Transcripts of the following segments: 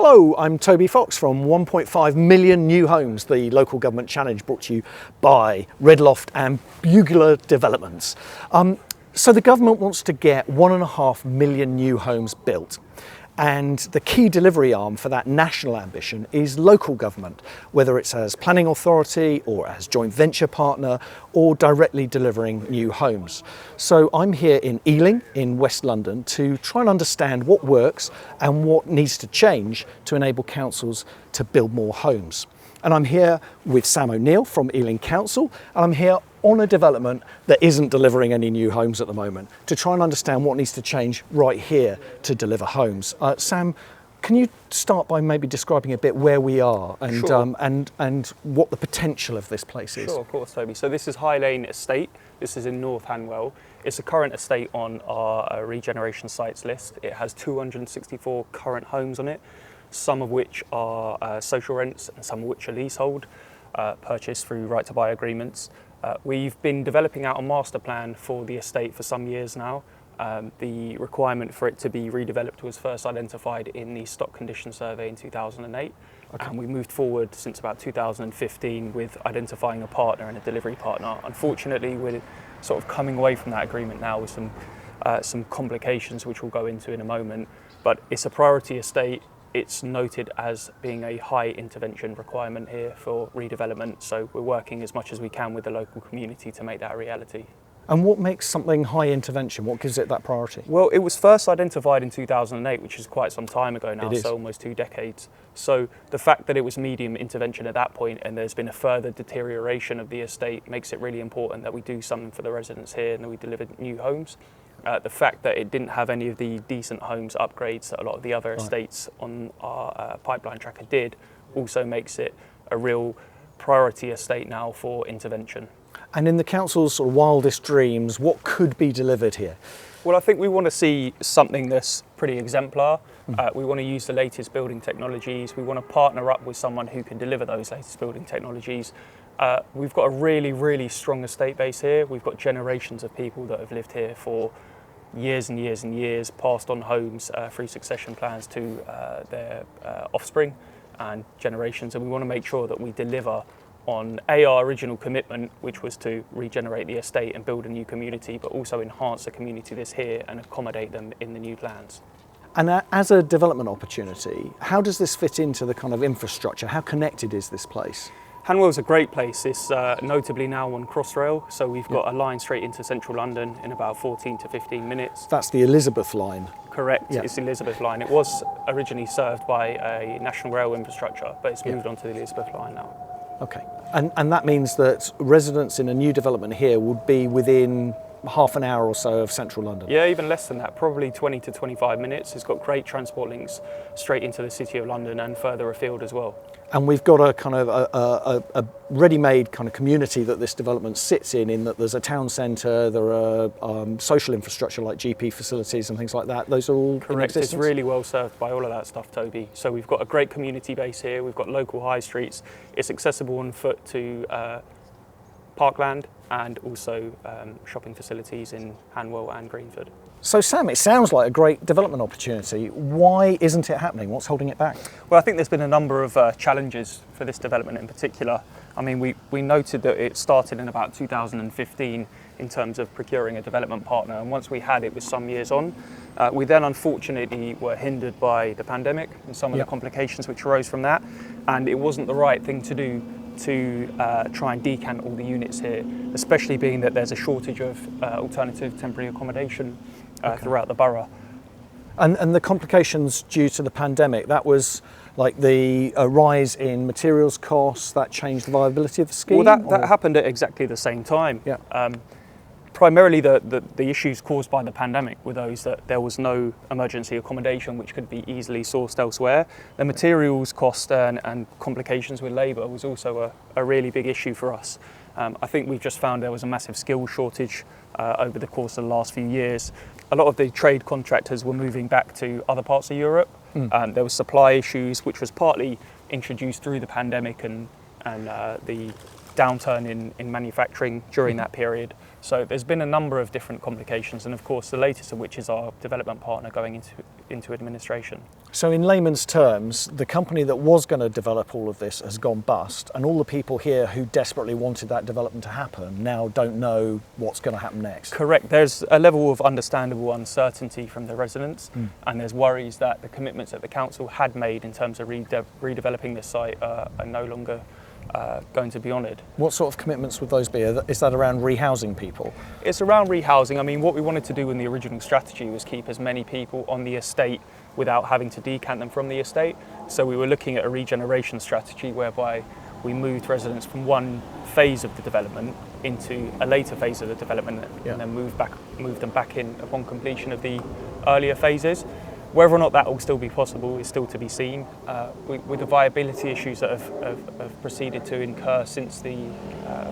Hello, I'm Toby Fox from 1.5 million new homes, the local government challenge brought to you by Redloft and Bugler Developments. So the government wants to get 1.5 million new homes built. And the key delivery arm for that national ambition is local government, whether it's as planning authority or as joint venture partner or directly delivering new homes. So I'm here in Ealing in West London to try and understand what works and what needs to change to enable councils to build more homes. And I'm here with Sam O'Neill from Ealing Council, and I'm here on a development that isn't delivering any new homes at the moment to try and understand what needs to change right here to deliver homes. Sam, can you start by maybe describing a bit where we are and, Sure. and what the potential of this place is? Sure, of course, Toby. So this is High Lane Estate. This is in North Hanwell. It's a current estate on our regeneration sites list. It has 264 current homes on it, some of which are social rents and some of which are leasehold, purchased through right to buy agreements. We've been developing out a master plan for the estate for some years now. The requirement for it to be redeveloped was first identified in the stock condition survey in 2008. Okay. And we moved forward since about 2015 with identifying a partner and a delivery partner. Unfortunately, we're sort of coming away from that agreement now with some complications which we'll go into in a moment. But it's a priority estate. It's noted as being a high intervention requirement here for redevelopment, so we're working as much as we can with the local community to make that a reality. And what makes something high intervention? What gives it that priority? Well, it was first identified in 2008, which is quite some time ago now, It is. so almost 2 decades. So the fact that it was medium intervention at that point and there's been a further deterioration of the estate makes it really important that we do something for the residents here and that we deliver new homes. The fact that it didn't have any of the decent homes upgrades that a lot of the other estates on our pipeline tracker did also makes it a real priority estate now for intervention. And in the council's sort of wildest dreams, what could be delivered here? Well, I think we want to see something that's pretty exemplar. We want to use the latest building technologies. We want to partner up with someone who can deliver those latest building technologies. We've got a really, really strong estate base here. We've got generations of people that have lived here for years and years and years, passed on homes through succession plans to their offspring and generations. And we want to make sure that we deliver on our original commitment, which was to regenerate the estate and build a new community, but also enhance the community that's here and accommodate them in the new plans. And as a development opportunity, how does this fit into the kind of infrastructure? How connected is this place? Hanwell's a great place. It's notably now on Crossrail, so we've got a line straight into central London in about 14 to 15 minutes. That's the Elizabeth line. Correct, Yeah. It's the Elizabeth line. It was originally served by a national rail infrastructure, but it's moved on to the Elizabeth line now. Okay. And that means that residents in a new development here would be within half an hour or so of central London? Yeah, even less than that, probably 20 to 25 minutes. It's got great transport links straight into the City of London and further afield as well. And we've got a kind of a ready-made kind of community that this development sits in that there's a town centre, there are social infrastructure like GP facilities and things like that. Those are all Correct. in existence? It's really well served by all of that stuff, Toby. So we've got a great community base here. We've got local high streets. It's accessible on foot to parkland and also shopping facilities in Hanwell and Greenford. So Sam, it sounds like a great development opportunity. Why isn't it happening? What's holding it back? Well, I think there's been a number of challenges for this development in particular. I mean, we noted that it started in about 2015 in terms of procuring a development partner, and once we had it was some years on. We then unfortunately were hindered by the pandemic and some of the complications which arose from that, and it wasn't the right thing to do to try and decant all the units here, especially being that there's a shortage of alternative temporary accommodation throughout the borough. And the complications due to the pandemic, that was like the rise in materials costs, that changed the viability of the scheme? Well, that happened at exactly the same time. Yeah. Primarily the issues caused by the pandemic were those that there was no emergency accommodation which could be easily sourced elsewhere. The materials cost and complications with labour was also a really big issue for us. I think we've just found there was a massive skills shortage over the course of the last few years. A lot of the trade contractors were moving back to other parts of Europe. There was supply issues which was partly introduced through the pandemic and the downturn in manufacturing during that period. So there's been a number of different complications, and of course the latest of which is our development partner going into administration. So in layman's terms, the company that was going to develop all of this has gone bust, and all the people here who desperately wanted that development to happen now don't know what's going to happen next. Correct. There's a level of understandable uncertainty from the residents, and there's worries that the commitments that the council had made in terms of redeveloping this site are no longer going to be honoured. What sort of commitments would those be? Is that around rehousing people? It's around rehousing. I mean, what we wanted to do in the original strategy was keep as many people on the estate without having to decant them from the estate. So we were looking at a regeneration strategy whereby we moved residents from one phase of the development into a later phase of the development, and then moved them back in upon completion of the earlier phases. Whether or not that will still be possible is still to be seen. With the viability issues that have proceeded to incur since the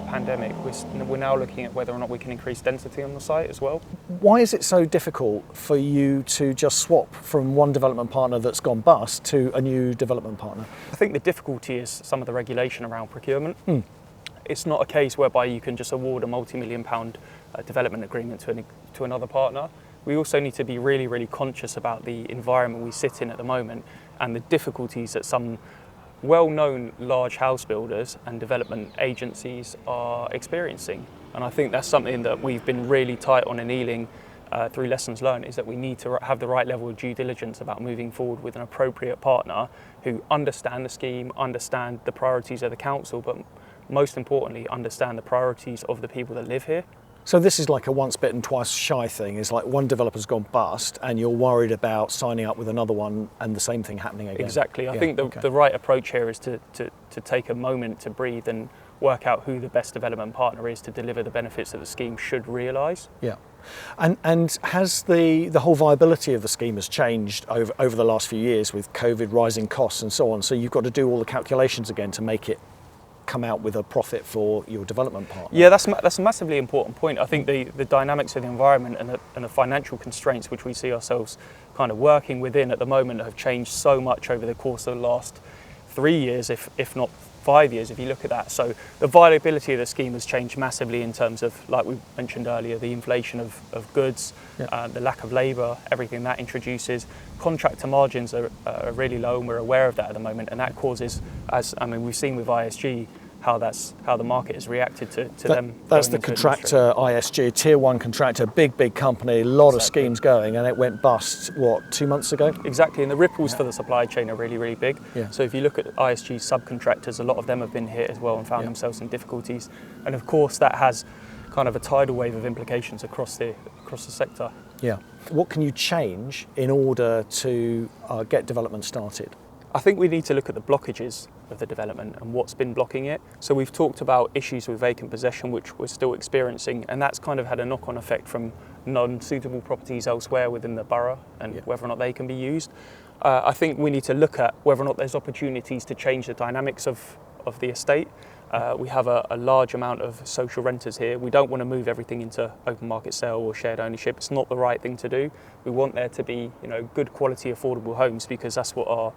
pandemic, we're now looking at whether or not we can increase density on the site as well. Why is it so difficult for you to just swap from one development partner that's gone bust to a new development partner? I think the difficulty is some of the regulation around procurement. It's not a case whereby you can just award a multi-million-pound development agreement to another partner. We also need to be really, really conscious about the environment we sit in at the moment and the difficulties that some well-known large house builders and development agencies are experiencing. And I think that's something that we've been really tight on in Ealing through lessons learned, is that we need to have the right level of due diligence about moving forward with an appropriate partner who understand the scheme, understand the priorities of the council, but most importantly, understand the priorities of the people that live here. So this is like a once bitten, twice shy thing. It's like one developer's gone bust and you're worried about signing up with another one and the same thing happening again. Exactly. I think the right approach here is to take a moment to breathe and work out who the best development partner is to deliver the benefits that the scheme should realise. Yeah. And has the whole viability of the scheme has changed over the last few years with COVID, rising costs and so on? So you've got to do all the calculations again to make it come out with a profit for your development partner. Yeah, that's a massively important point. I think the dynamics of the environment and the financial constraints which we see ourselves kind of working within at the moment have changed so much over the course of the last 3 years, if not 5 years, if you look at that. So the viability of the scheme has changed massively in terms of, like we mentioned earlier, the inflation of goods, the lack of labour, everything that introduces. Contractor margins are really low, and we're aware of that at the moment, and that causes, we've seen with ISG how the market has reacted to them. That's the contractor, ISG, tier one contractor, big company, a lot of schemes going, and it went bust, 2 months ago? Exactly, and the ripples for the supply chain are really, really big. Yeah. So if you look at ISG subcontractors, a lot of them have been hit as well and found themselves in difficulties. And of course that has kind of a tidal wave of implications across the sector. Yeah. What can you change in order to get development started? I think we need to look at the blockages of the development and what's been blocking it. So we've talked about issues with vacant possession, which we're still experiencing, and that's kind of had a knock-on effect from non-suitable properties elsewhere within the borough and whether or not they can be used. I think we need to look at whether or not there's opportunities to change the dynamics of the estate. We have a large amount of social renters here. We don't want to move everything into open market sale or shared ownership. It's not the right thing to do. We want there to be, good quality, affordable homes, because that's what our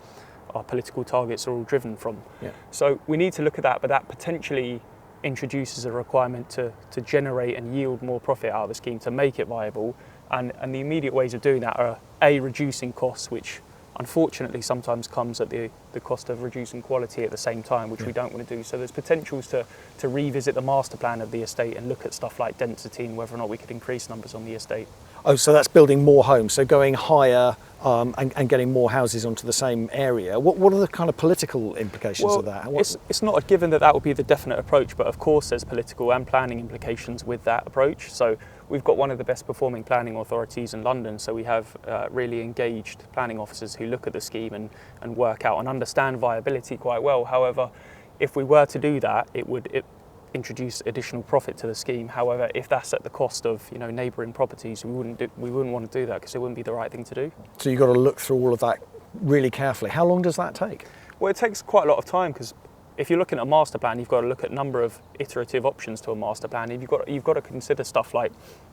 political targets are all driven from. Yeah. So we need to look at that, but that potentially introduces a requirement to generate and yield more profit out of the scheme to make it viable. And the immediate ways of doing that are reducing costs, which unfortunately sometimes comes at the cost of reducing quality at the same time, which we don't want to do. So there's potentials to revisit the master plan of the estate and look at stuff like density and whether or not we could increase numbers on the estate. Oh, so that's building more homes, so going higher and getting more houses onto the same area. What are the kind of political implications of that? It's not a given that would be the definite approach, but of course there's political and planning implications with that approach. So we've got one of the best performing planning authorities in London, so we have really engaged planning officers who look at the scheme and work out and understand viability quite well. However, if we were to do that, it would introduce additional profit to the scheme. However, if that's at the cost of neighbouring properties, we wouldn't want to do that, because it wouldn't be the right thing to do. So you've got to look through all of that really carefully. How long does that take? Well, it takes quite a lot of time, because if you're looking at a master plan, you've got to look at a number of iterative options to a master plan. You've got to consider stuff like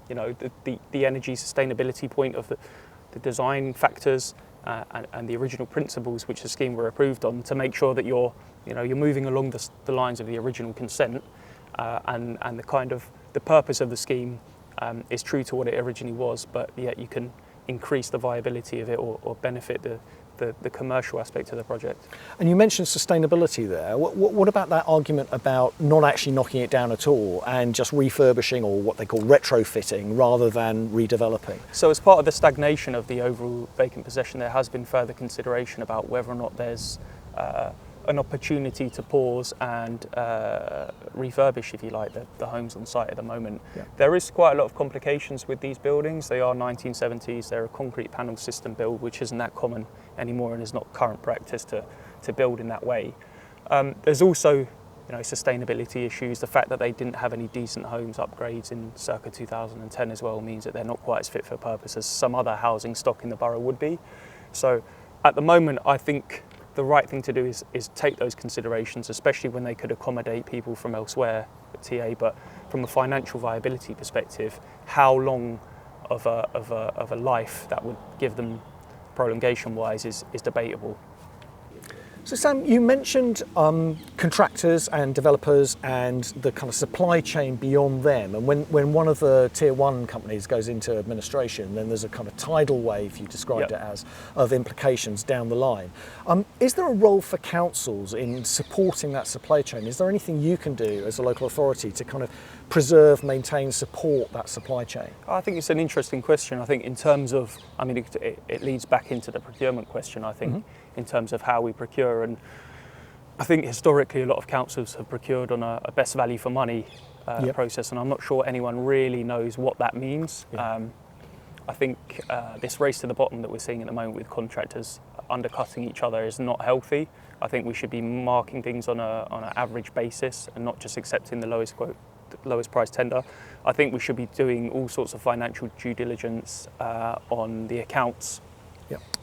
the energy sustainability point of the design factors and the original principles which the scheme were approved on, to make sure that you're moving along the lines of the original consent. and the purpose of the scheme is true to what it originally was, but yet you can increase the viability of it or benefit the commercial aspect of the project. And you mentioned sustainability there. What about that argument about not actually knocking it down at all and just refurbishing, or what they call retrofitting, rather than redeveloping? So as part of the stagnation of the overall vacant possession, there has been further consideration about whether or not there's an opportunity to pause and refurbish, if you like, the homes on site at the moment. Yeah. There is quite a lot of complications with these buildings. They are 1970s, they're a concrete panel system build, which isn't that common anymore and is not current practice to build in that way. There's also sustainability issues. The fact that they didn't have any decent homes upgrades in circa 2010 as well means that they're not quite as fit for purpose as some other housing stock in the borough would be. So at the moment, I think the right thing to do is take those considerations, especially when they could accommodate people from elsewhere at TA. But from a financial viability perspective, how long of a life that would give them prolongation-wise is debatable. So Sam, you mentioned contractors and developers and the kind of supply chain beyond them. And when one of the tier one companies goes into administration, then there's a kind of tidal wave, you described it as, of implications down the line. Is there a role for councils in supporting that supply chain? Is there anything you can do as a local authority to kind of preserve, maintain, support that supply chain? I think it's an interesting question. I think in terms of, it leads back into the procurement question, I think, in terms of how we procure. And I think historically a lot of councils have procured on a best value for money process, and I'm not sure anyone really knows what that means. I think this race to the bottom that we're seeing at the moment with contractors undercutting each other is not healthy. I think we should be marking things on an average basis and not just accepting the lowest price tender. I think we should be doing all sorts of financial due diligence on the accounts,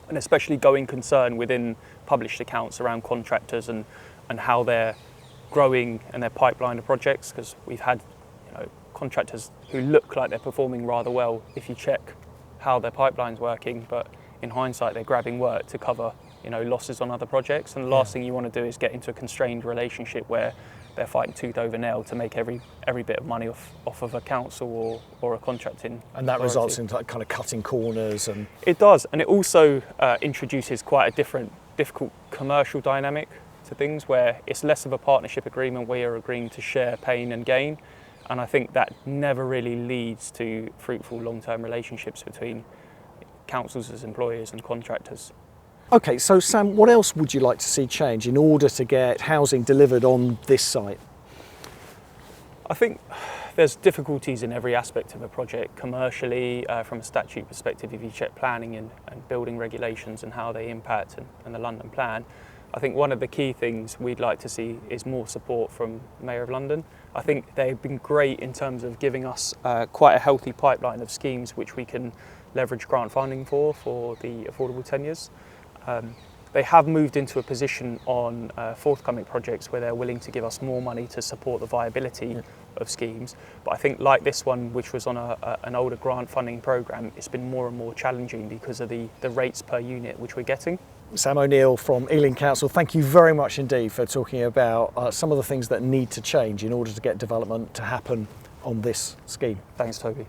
and especially going concern within published accounts around contractors and how they're growing and their pipeline of projects, because we've had contractors who look like they're performing rather well if you check how their pipeline's working, but in hindsight they're grabbing work to cover losses on other projects, and the last thing you want to do is get into a constrained relationship where they're fighting tooth over nail to make every bit of money off of a council or a contracting and that authority. results in kind of cutting corners. And it does, and it also introduces quite a difficult commercial dynamic to things, where it's less of a partnership agreement where you're agreeing to share pain and gain, and I think that never really leads to fruitful long-term relationships between councils as employers and contractors. Okay, so Sam, what else would you like to see change in order to get housing delivered on this site? I think there's difficulties in every aspect of a project commercially, from a statute perspective. If you check planning and building regulations and how they impact and the London plan, I think one of the key things we'd like to see is more support from the Mayor of London. I think they've been great in terms of giving us quite a healthy pipeline of schemes which we can leverage grant funding for the affordable tenures. They have moved into a position on forthcoming projects where they're willing to give us more money to support the viability of schemes. But I think, like this one, which was on an older grant funding programme, it's been more and more challenging because of the rates per unit which we're getting. Sam O'Neill from Ealing Council, thank you very much indeed for talking about some of the things that need to change in order to get development to happen on this scheme. Thanks, Toby.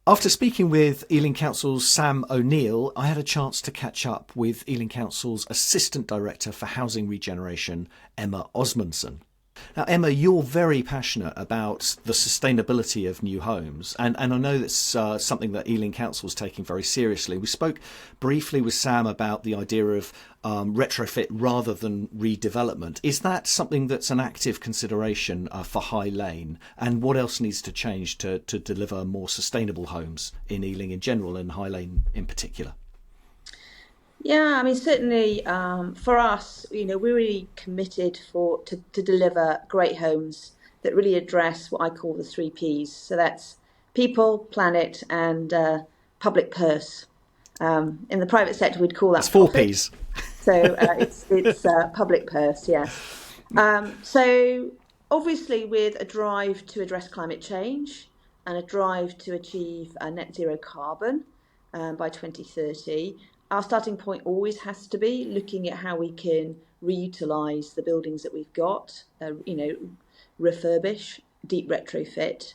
After speaking with Ealing Council's Sam O'Neill, I had a chance to catch up with Ealing Council's Assistant Director for Housing Regeneration, Emma Osmundsen. Now, Emma, you're very passionate about the sustainability of new homes, and I know that's something that Ealing Council is taking very seriously. We spoke briefly with Sam about the idea of retrofit rather than redevelopment. Is that something that's an active consideration for High Lane, and what else needs to change to deliver more sustainable homes in Ealing in general and High Lane in particular? Yeah, certainly for us, we're really committed to deliver great homes that really address what I call the 3 Ps. So that's people, planet, and public purse. In the private sector, we'd call that. That's 4 Ps. So it's public purse, yes. So obviously, with a drive to address climate change and a drive to achieve net zero carbon by 2030. Our starting point always has to be looking at how we can reutilise the buildings that we've got, refurbish, deep retrofit.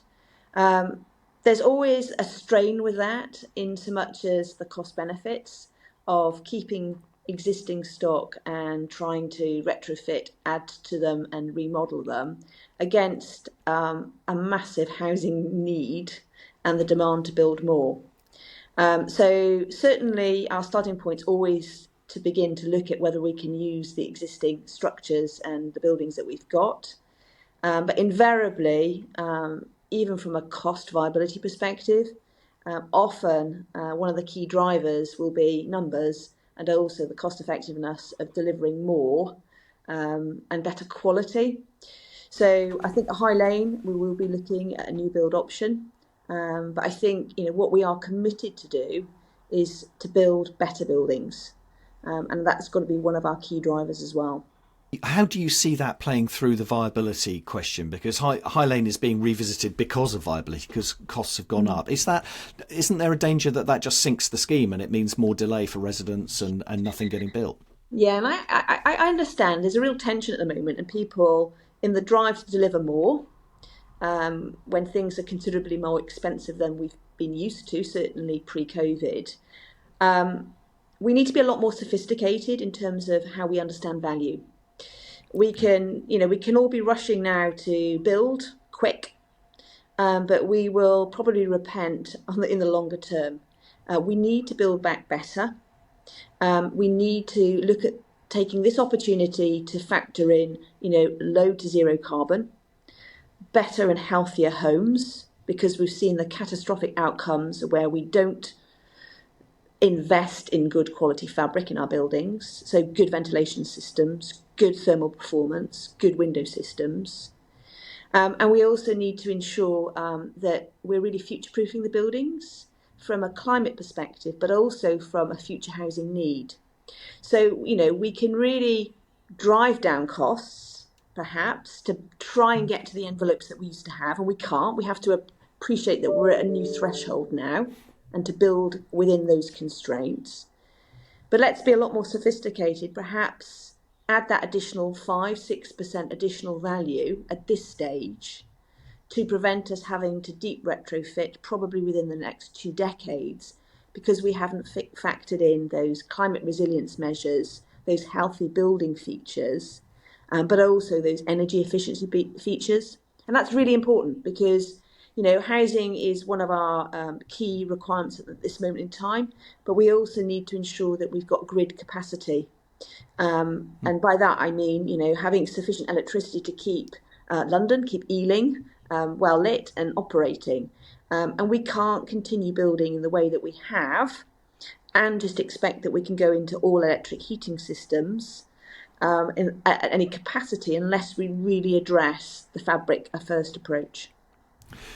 There's always a strain with that, in so much as the cost benefits of keeping existing stock and trying to retrofit, add to them and remodel them against a massive housing need and the demand to build more. So certainly our starting point's always to begin to look at whether we can use the existing structures and the buildings that we've got. But invariably, even from a cost viability perspective, often one of the key drivers will be numbers and also the cost effectiveness of delivering more and better quality. So I think at High Lane, we will be looking at a new build option. But I think what we are committed to do is to build better buildings. And that's got to be one of our key drivers as well. How do you see that playing through the viability question? Because High Lane is being revisited because of viability, because costs have gone up. Isn't there a danger that just sinks the scheme and it means more delay for residents and nothing getting built? Yeah, and I understand there's a real tension at the moment, and people in the drive to deliver more, when things are considerably more expensive than we've been used to, certainly pre-COVID. We need to be a lot more sophisticated in terms of how we understand value. We can all be rushing now to build quick, but we will probably repent in the longer term. We need to build back better. We need to look at taking this opportunity to factor in, low to zero carbon, better and healthier homes, because we've seen the catastrophic outcomes where we don't invest in good quality fabric in our buildings. So good ventilation systems, good thermal performance, good window systems. And we also need to ensure that we're really future-proofing the buildings from a climate perspective, but also from a future housing need. So, we can really drive down costs, perhaps, to try and get to the envelopes that we used to have, and we can't. We have to appreciate that we're at a new threshold now and to build within those constraints. But let's be a lot more sophisticated, perhaps add that additional 5-6% additional value at this stage to prevent us having to deep retrofit probably within the next 2 decades, because we haven't factored in those climate resilience measures, those healthy building features, but also those energy efficiency features. And that's really important because housing is one of our key requirements at this moment in time, but we also need to ensure that we've got grid capacity. And by that, I mean, having sufficient electricity to keep London, keep Ealing well lit and operating. And we can't continue building in the way that we have and just expect that we can go into all electric heating systems at any capacity unless we really address the fabric first approach.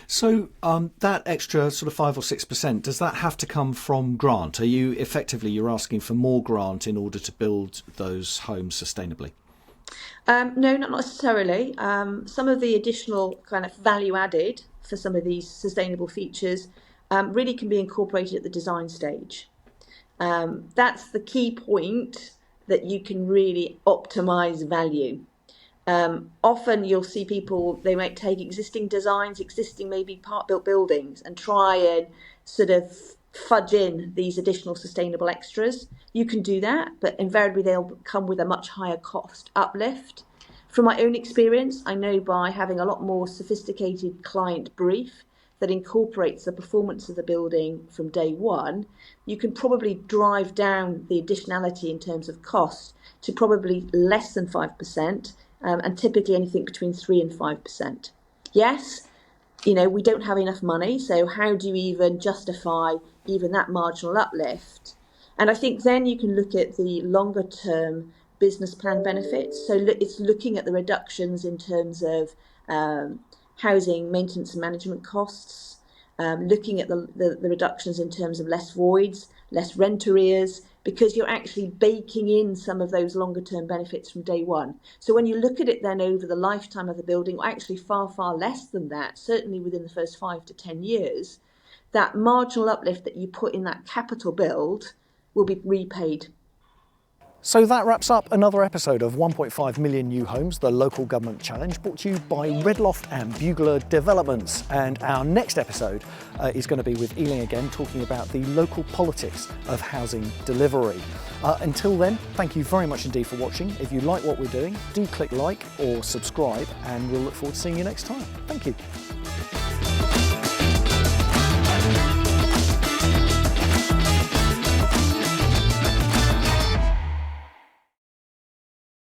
So that extra sort of 5 or 6%, does that have to come from grant? Are you you're asking for more grant in order to build those homes sustainably? No, not necessarily. Some of the additional kind of value added for some of these sustainable features really can be incorporated at the design stage. That's the key point, that you can really optimize value. Often you'll see people, they might take existing designs, existing maybe part-built buildings, and try and sort of fudge in these additional sustainable extras. You can do that, but invariably they'll come with a much higher cost uplift. From my own experience, I know by having a lot more sophisticated client brief that incorporates the performance of the building from day one, you can probably drive down the additionality in terms of cost to probably less than 5%. And typically anything between 3 and 5%. Yes, we don't have enough money, so how do you even justify even that marginal uplift? And I think then you can look at the longer term business plan benefits. So it's looking at the reductions in terms of housing maintenance and management costs, looking at the reductions in terms of less voids, less rent arrears, because you're actually baking in some of those longer term benefits from day one. So when you look at it then over the lifetime of the building, or actually far, far less than that, certainly within the first 5 to 10 years, that marginal uplift that you put in that capital build will be repaid. So that wraps up another episode of 1.5 Million New Homes, the Local Government Challenge, brought to you by Redloft and Bugler Developments. And our next episode is going to be with Ealing again, talking about the local politics of housing delivery. Until then, thank you very much indeed for watching. If you like what we're doing, do click like or subscribe, and we'll look forward to seeing you next time. Thank you.